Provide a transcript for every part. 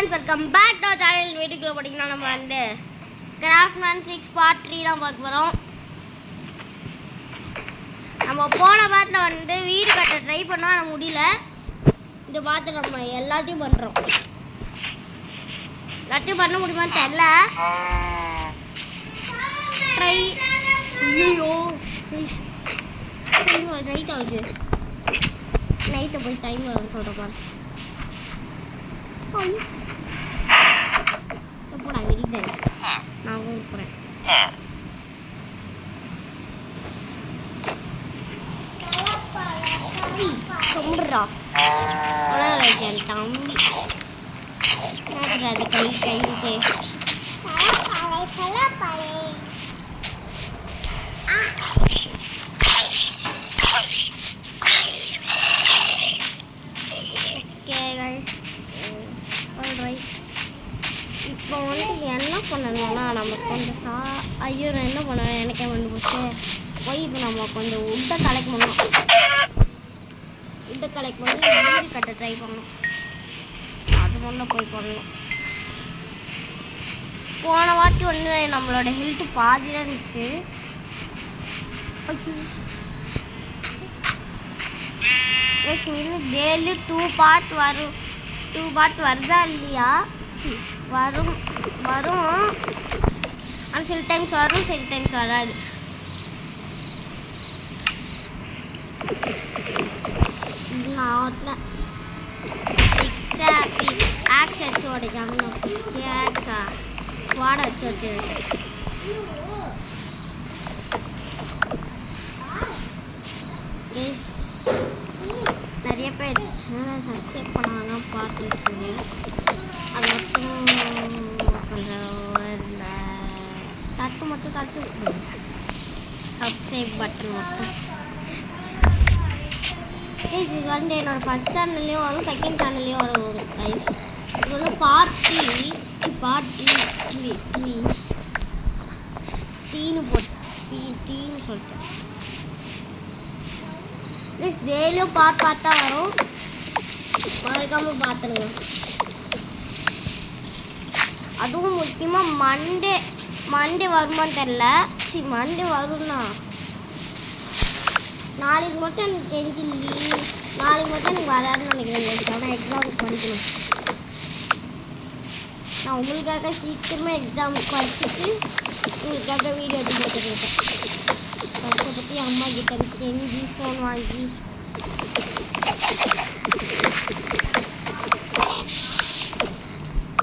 Friends welcome back to channel. வீட்டுக்குள்ள போட்டிங்கன்னா நம்ம வந்து கிராஃப்ட்மேன் 6 பார்ட் 3 தான் பார்க்க போகிறோம். நம்ம போன பார்ட்டில் வந்து வீடு கட்ட ட்ரை பண்ணோம், ஆனால் முடியல. இந்த பார்த்து நம்ம எல்லாத்தையும் பண்ணுறோம். எல்லாத்தையும் பண்ண முடியுமான்னு தெரில. ட்ரை ஐயோ டைம் நைட் ஆகுது. நைட்டை போய் டைம் ஆகும் சொல்கிறேன். எப்போடா வெளியே நான் போகிறேன். சொல்றா என் தம்பி அது கை கைட்டு இப்போ வந்து என்ன பண்ணணும்னா நம்ம கொஞ்சம் ஐயோ நான் என்ன பண்ணேன் எனக்கே வந்து போச்சு. போய் இப்போ நம்ம கொஞ்சம் உட்டை கலெக்ட் பண்ணணும். உட்டை கலெக்ட் பண்ணி வீடு கட்ட ட்ரை பண்ணணும். அது முன்னே போய் பண்ணணும். போன வாட்டி வந்து நம்மளோட ஹெல்த்து பாதியாக இருந்துச்சு. டெய்லி 2 பார்ட் வரும். 2 பார்ட் வருதா இல்லையா? வரும் ஆனால் சில டைம்ஸ் வரும், சில டைம்ஸ் வராது. நான் ஆக்ஸ் வச்சு உடைக்காம ஆக்ஸா ஸ்வாட் வச்சு வச்சுருக்கேன். நிறைய பேர் சேனல் சப்ஸ்கிரைப் பண்ணாங்க பார்த்துருக்கீங்க. அது மட்டும் கொஞ்சம் தட்டு சப்ஸ்கிரைப் பட்டன் மட்டும். கைஸ் இது வந்து என்னோடய ஃபஸ்ட் சேனல்லையும் வரும், செகண்ட் சேனல்லையும் வரும். கைஸ் இது வந்து பார்ட் 3 டீனு போட்டு டீன்னு சொல்லிட்டேன். கைஸ் டெய்லியும் பார்த்தா வரும், மறக்காமல் பார்த்துருங்க. அதுவும் முக்கியமாக மண்டே வருமான்னு தெரில. மண்டே வரும்னா நாளைக்கு மட்டும் எனக்கு தெரிஞ்சு லீவ். நாளைக்கு மட்டும் எனக்கு வராதுன்னு நினைக்கிறேன். ஆனால் எக்ஸாமுக்கு படிக்கணும். நான் உங்களுக்காக சீக்கிரமாக எக்ஸாமுக்கு படிச்சுட்டு உங்களுக்காக வீடியோ எடுத்து போட்டுருக்கேன். கஷ்டப்பட்டு அம்மா கிட்ட கெஞ்சி ஃபோன் வாங்கி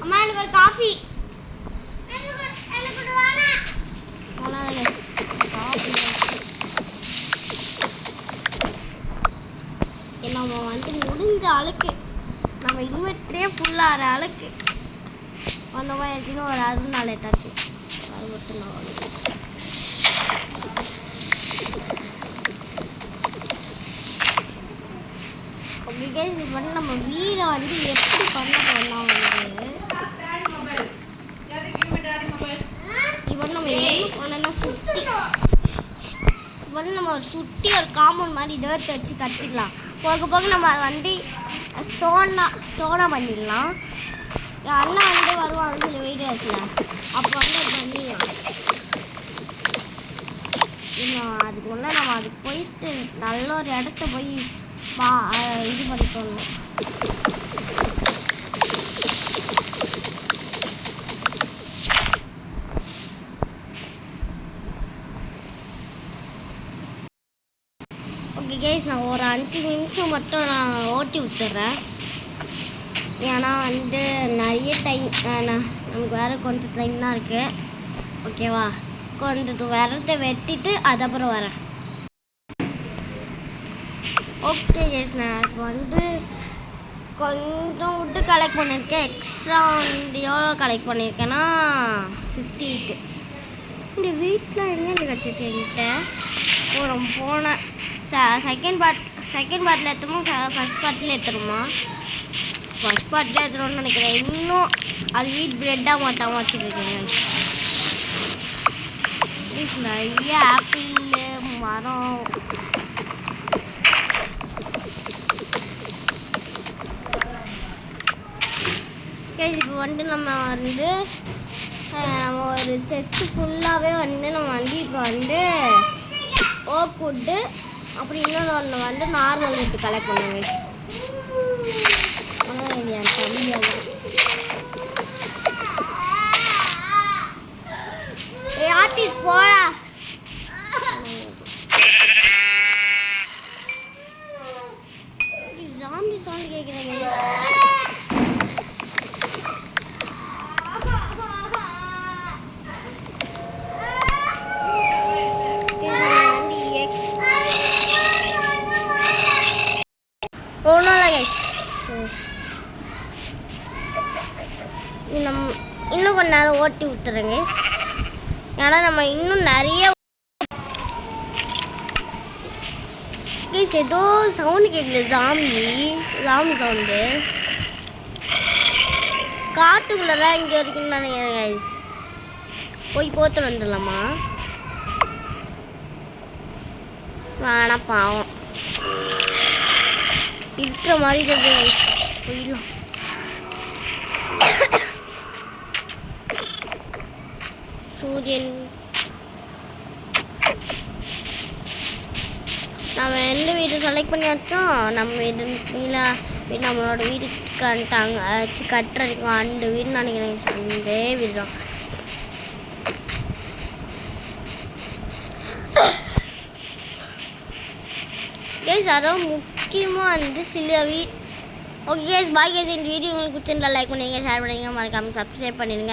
அம்மா எனக்கு ஒரு காஃபி நம்ம வந்து முடிஞ்ச அளவுக்கு நம்ம இன்வெர்டரே ஃபுல்லாகிற அளவுக்கு அந்த மாதிரி எடுத்துன்னு ஒரு 64 எட்டாச்சு 64. ஓகே கைஸ் இப்போ வந்து நம்ம வீடை வந்து எப்படி பண்ண போகலாம் வந்து இப்போ நம்ம என்ன பண்ணோம்னா நம்ம சுற்றி ஒரு காம்பவுண்ட் மாதிரி டர்ட் வச்சு கட்டிக்கலாம். போக போக நம்ம வந்து ஸ்டோனாக பண்ணிடலாம். என் அண்ணா வந்து வருவாங்க சில வீடியோஸில், அப்போ வந்து பண்ணிடலாம். இன்னும் அதுக்குள்ளே நம்ம அதுக்கு போயிட்டு நல்ல ஒரு இடத்த போய் இது பண்ணிக்கணும். ஓகே கைஸ் நான் ஒரு 5 நிமிஷம் மட்டும் நான் ஓட்டி விட்டுறேன். ஏன்னா வந்து நிறைய டைம் நமக்கு வேறு கொஞ்சம் டைம் தான் இருக்குது. ஓகேவா, கொஞ்சம் விரத்தை வெட்டிட்டு அதுக்கப்புறம் வரேன். ஓகே கைஸ் நான் வந்து கொஞ்சம் விட்டு கலெக்ட் பண்ணியிருக்கேன். எக்ஸ்ட்ரா வந்து எவ்வளோ கலெக்ட் பண்ணியிருக்கேன்னா 58. இந்த வீட்டில் எங்கே கற்றுட்டு என்கிட்ட போனேன். செகண்ட் பார்ட்டில் எடுத்துமோ ஃபஸ்ட் பார்ட்டில் எடுத்துருமா? ஃபஸ்ட் பார்ட்டில் எடுத்துருவோம்னு நினைக்கிறேன். இன்னும் அது வீட் பிரெட்டாக மாட்டாமல் வச்சுருக்கேன். நிறைய ஆப்பிள் மரம் கைஸ் இப்போ வந்துட்டு நம்ம வந்து ஒரு செஸ்ட்டு ஃபுல்லாகவே வந்து நம்ம வந்து இப்போ வந்து ஓக் வுட்டு அப்படி இன்னொன்று ஒன்று வந்து நார்மல் வுட்டு கலெக்ட் பண்ணுவோம் கைஸ். ஆனால் இது என் தம்பியாக ஆட்டி போடா. ஜாம்பி சவுண்ட் கேட்குறேங்க. ஒன்றும் இல்லை கைஸ், நம்ம இன்னும் கொஞ்ச நேரம் ஓட்டி விட்டுறேங்க கைஸ். ஏன்னா நம்ம இன்னும் நிறைய கைஸ் ஏதோ சவுண்டு கேட்குது. ஜாம்பி சவுண்டு காட்டுக்குள்ளே தான் இங்கே இருக்குன்னு நினைக்கிறேன் கைஸ். போய் போத்துட்டு வந்துடலாமா? வேணாம் பாவம், இருக்கிற மாதிரி போயிடலாம். சூரியன் நம்ம எந்த வீடு செலக்ட் பண்ணியாச்சோம். நம்ம வீடு நம்மளோட வீடு கட்டுறதுக்கு அந்த வீடு நினைக்கிறேன். அந்த வீடு தான் கைஸ். அதான் முக்கியமாக வந்து சில ஓகே கைஸ், பாய் கைஸ். இந்த வீடியோ உங்களுக்கு பிடிச்சிருந்தா லைக் பண்ணுங்க, ஷேர் பண்ணுங்க, மறக்காமல் சப்ஸ்கிரைப் பண்ணிடுங்க.